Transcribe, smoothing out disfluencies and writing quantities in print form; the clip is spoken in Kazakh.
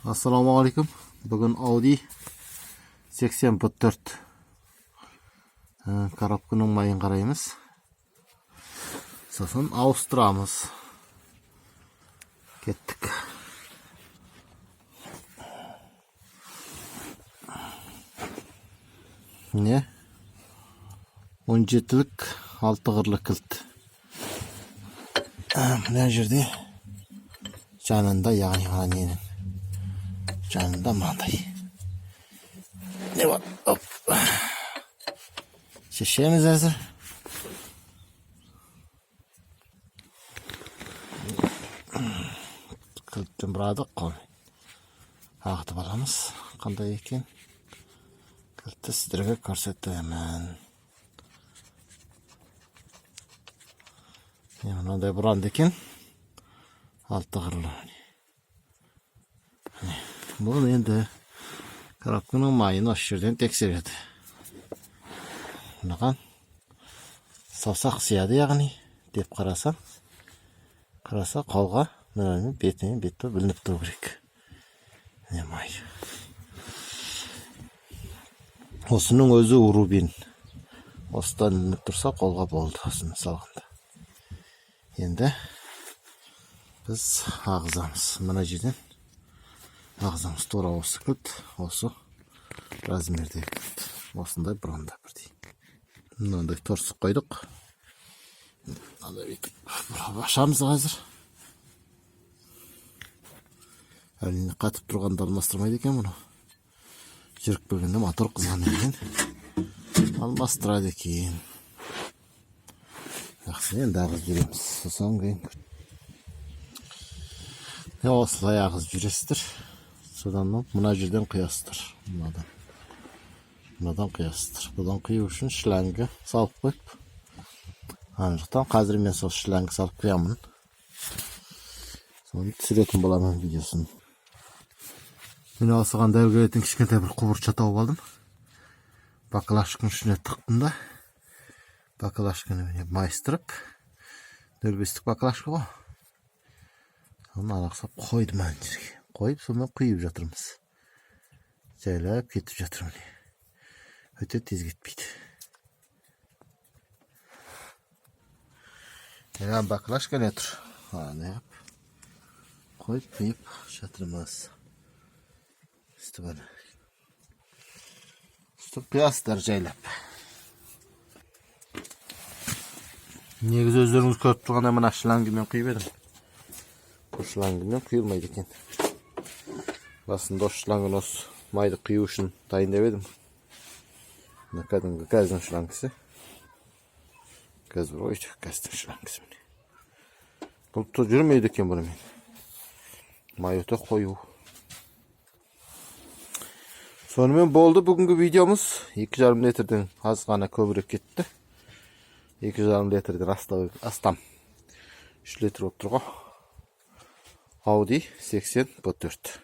Assalamualaikum. Bugün Audi 84 коробканың майын қараймыз. Сосын ауыстырамыз. Кеттік. Не? 17-лік 6 ғырлы кілт. Мына жерде жанында, яғни ненің жанында мынандай. Ne var? Hop. Şişemiz hazır. Kılıptın buradık qo'l. Ағытып аламыз. Қандай екен? Кілтті сіздерге көрсетемін. Мынандай бұранды екен. 6 ғырлы. Бұл енді коробканың майын осы жерден тексереді. Мынаған саусақ сияды, яғни деп қараса қолға бетімен бетті білініп тұру керек. Не май. Осының өзі рубин. Осыдан ілініп тұрса қолға болды, осыны салғанда. Енді біз ағызамыз. Мына жерден ағызамыз. Тура осы кілт, осы размердегі кілт. Осындай бұранда бірдей. Мынандай торсық қойдық. Ашамыз қазір. Әрине қатып тұрғанда алмастырмайды екен мұны. Жүріп келгенде мотор қызған екен. Алмастырады екен. Жақсы, енді ағыз жүреміз. Сосын кейін. Осылай ағыз жүресіздер. Содан мына жерден қиясыздар. Мынадан қиясыздар. Бұдан қию үшін шлангі салып қойып. Анжықтан қазір мен сол шлангі салып қиямын. Соны түсіретін боламын видеосын. Мен осыған дәу келетін кішкентай бір құбырша тауып алдым. Бакалашканың ішіне тықтым да. Бакалашканы майыстырып. Нөлбестік бакалашка ғой. Соны арақсап қойдым ән жерге. Қойып, сонымен құйып жатырмыз. Жайлап кетіп жатырмын. Өте тез кетпейді. Яғын бакалашка не тұр? Қойып, құйып жатырмыз. Үсті бәрі. Үсті қиясыздар жайлап. Негізі өздеріңіз көріп тұрғанда мына шлангымен құйып едім. Бұл шлангымен құйылмайды екен. Басында осы шлангын осы майды құю үшін дайындап едім. Мына кәдімгі газдың шлангысы. Газ бір ойды, газдың шлангысы. Бұл жүрмейді екен бұнымен. Май өте қою. Сонымен болды бүгінгі видеомыз. 2,5 литрден аз ғана көбірек кетті. 2,5 литрден астам 3 литр болып тұрға. Audi 84.